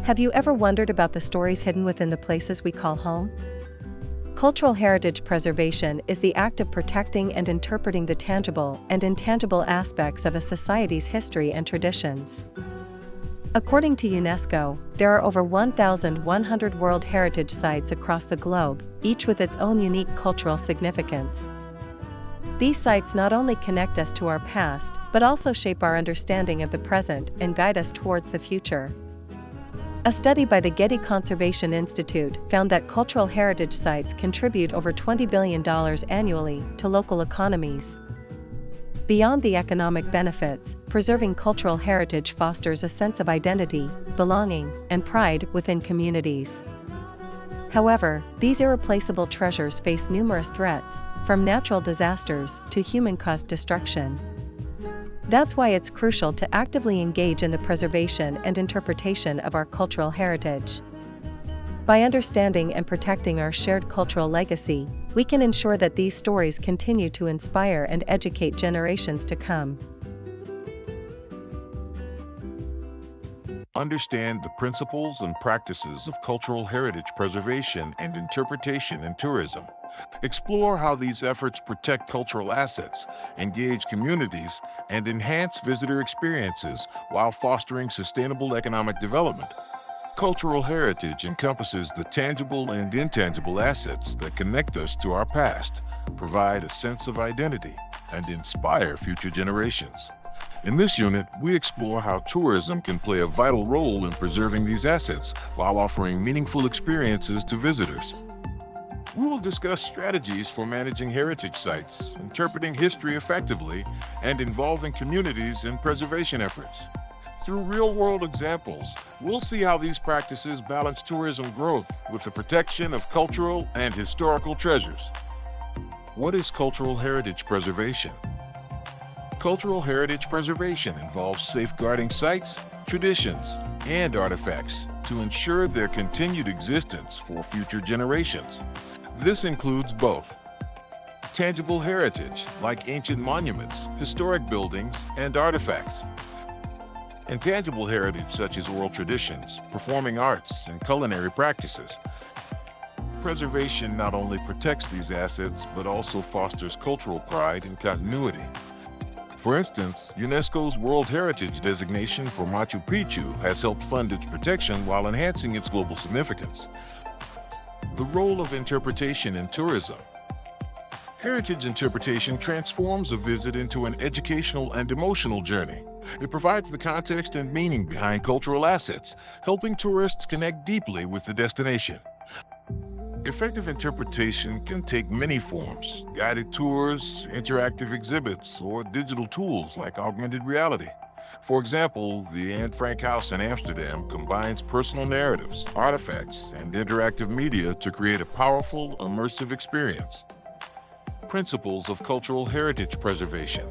Have you ever wondered about the stories hidden within the places we call home? Cultural heritage preservation is the act of protecting and interpreting the tangible and intangible aspects of a society's history and traditions. According to UNESCO, there are over 1,100 World Heritage Sites across the globe, each with its own unique cultural significance. These sites not only connect us to our past, but also shape our understanding of the present and guide us towards the future. A study by the Getty Conservation Institute found that cultural heritage sites contribute over $20 billion annually to local economies. Beyond the economic benefits, preserving cultural heritage fosters a sense of identity, belonging, and pride within communities. However, these irreplaceable treasures face numerous threats, from natural disasters to human-caused destruction. That's why it's crucial to actively engage in the preservation and interpretation of our cultural heritage. By understanding and protecting our shared cultural legacy, we can ensure that these stories continue to inspire and educate generations to come. Understand the principles and practices of cultural heritage preservation and interpretation in tourism. Explore how these efforts protect cultural assets, engage communities, and enhance visitor experiences while fostering sustainable economic development. Cultural heritage encompasses the tangible and intangible assets that connect us to our past, provide a sense of identity, and inspire future generations. In this unit, we explore how tourism can play a vital role in preserving these assets while offering meaningful experiences to visitors. We will discuss strategies for managing heritage sites, interpreting history effectively, and involving communities in preservation efforts. Through real-world examples, we'll see how these practices balance tourism growth with the protection of cultural and historical treasures. What is cultural heritage preservation? Cultural heritage preservation involves safeguarding sites, traditions, and artifacts to ensure their continued existence for future generations. This includes both tangible heritage, like ancient monuments, historic buildings, and artifacts, intangible heritage such as oral traditions, performing arts, and culinary practices. Preservation not only protects these assets, but also fosters cultural pride and continuity. For instance, UNESCO's World Heritage designation for Machu Picchu has helped fund its protection while enhancing its global significance. The role of interpretation in tourism. Heritage interpretation transforms a visit into an educational and emotional journey. It provides the context and meaning behind cultural assets, helping tourists connect deeply with the destination. Effective interpretation can take many forms: guided tours, interactive exhibits, or digital tools like augmented reality. For example, the Anne Frank House in Amsterdam combines personal narratives, artifacts, and interactive media to create a powerful, immersive experience. Principles of cultural heritage preservation.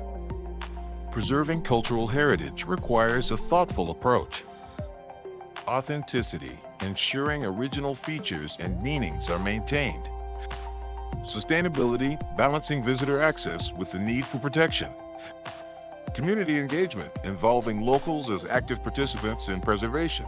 Preserving cultural heritage requires a thoughtful approach. Authenticity, ensuring original features and meanings are maintained. Sustainability, balancing visitor access with the need for protection. Community engagement, involving locals as active participants in preservation.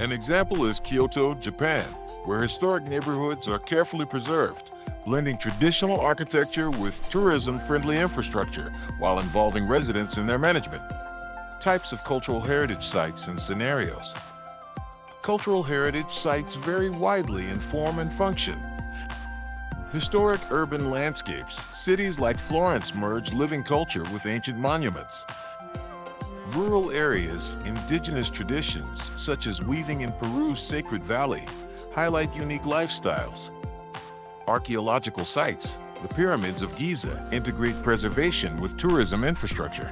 An example is Kyoto, Japan, where historic neighborhoods are carefully preserved, blending traditional architecture with tourism-friendly infrastructure while involving residents in their management. Types of cultural heritage sites and scenarios. Cultural heritage sites vary widely in form and function. Historic urban landscapes. Cities like Florence merge living culture with ancient monuments. Rural areas, indigenous traditions, such as weaving in Peru's Sacred Valley, highlight unique lifestyles. Archaeological sites. The pyramids of Giza integrate preservation with tourism infrastructure.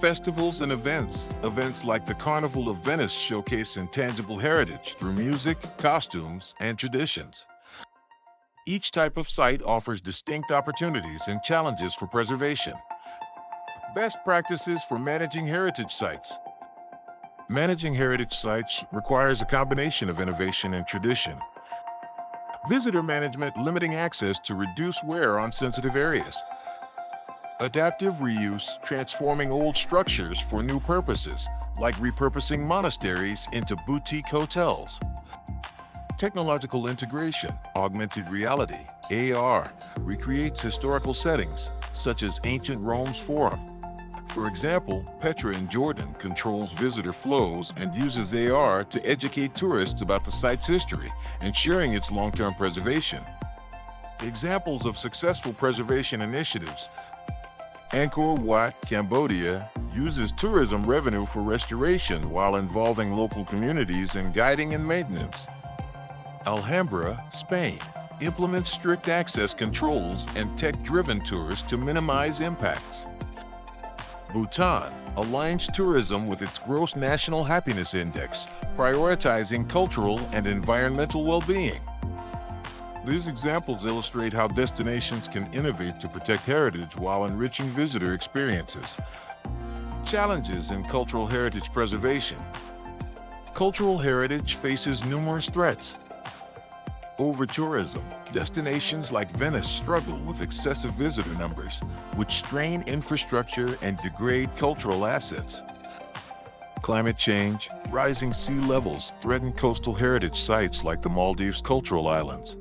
Festivals and events. Events like the Carnival of Venice showcase intangible heritage through music, costumes, and traditions. Each type of site offers distinct opportunities and challenges for preservation. Best practices for managing heritage sites. Managing heritage sites requires a combination of innovation and tradition. Visitor management, limiting access to reduce wear on sensitive areas. Adaptive reuse, transforming old structures for new purposes, like repurposing monasteries into boutique hotels. Technological integration, augmented reality, AR, recreates historical settings, such as ancient Rome's Forum. For example, Petra in Jordan controls visitor flows and uses AR to educate tourists about the site's history, ensuring its long-term preservation. Examples of successful preservation initiatives: Angkor Wat, Cambodia, uses tourism revenue for restoration while involving local communities in guiding and maintenance. Alhambra, Spain, implements strict access controls and tech-driven tours to minimize impacts. Bhutan aligns tourism with its Gross National Happiness Index, prioritizing cultural and environmental well-being. These examples illustrate how destinations can innovate to protect heritage while enriching visitor experiences. Challenges in cultural heritage preservation. Cultural heritage faces numerous threats. Over-tourism. Destinations like Venice struggle with excessive visitor numbers, which strain infrastructure and degrade cultural assets. Climate change. Rising sea levels threaten coastal heritage sites like the Maldives Cultural Islands.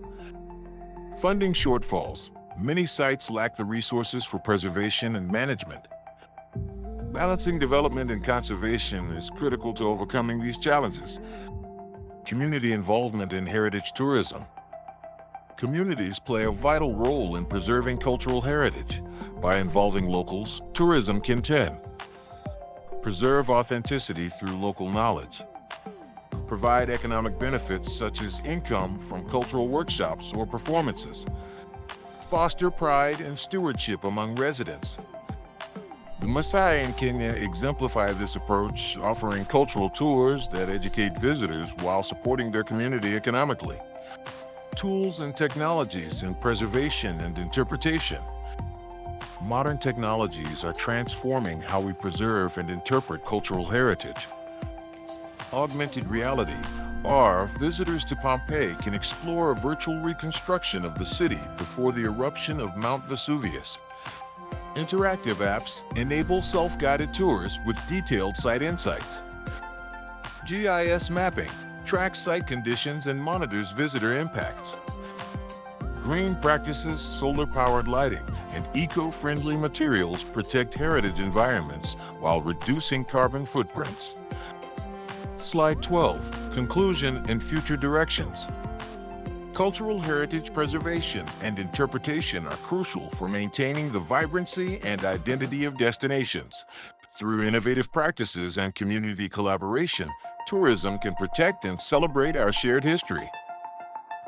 Funding shortfalls. Many sites lack the resources for preservation and management. Balancing development and conservation is critical to overcoming these challenges. Community involvement in heritage tourism. Communities play a vital role in preserving cultural heritage. By involving locals, tourism can tend. Preserve authenticity through local knowledge. Provide economic benefits such as income from cultural workshops or performances. Foster pride and stewardship among residents. The Maasai in Kenya exemplify this approach, offering cultural tours that educate visitors while supporting their community economically. Tools and technologies in preservation and interpretation. Modern technologies are transforming how we preserve and interpret cultural heritage. Augmented reality, AR, visitors to Pompeii can explore a virtual reconstruction of the city before the eruption of Mount Vesuvius. Interactive apps enable self-guided tours with detailed site insights. GIS mapping tracks site conditions and monitors visitor impacts. Green practices, solar-powered lighting, and eco-friendly materials protect heritage environments while reducing carbon footprints. Slide 12, Conclusion and Future Directions. Cultural heritage preservation and interpretation are crucial for maintaining the vibrancy and identity of destinations. Through innovative practices and community collaboration, tourism can protect and celebrate our shared history.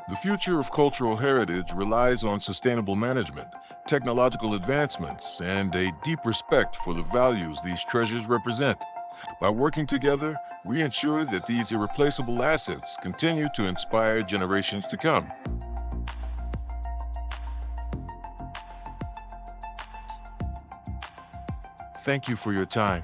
The future of cultural heritage relies on sustainable management, technological advancements, and a deep respect for the values these treasures represent. By working together, we ensure that these irreplaceable assets continue to inspire generations to come. Thank you for your time.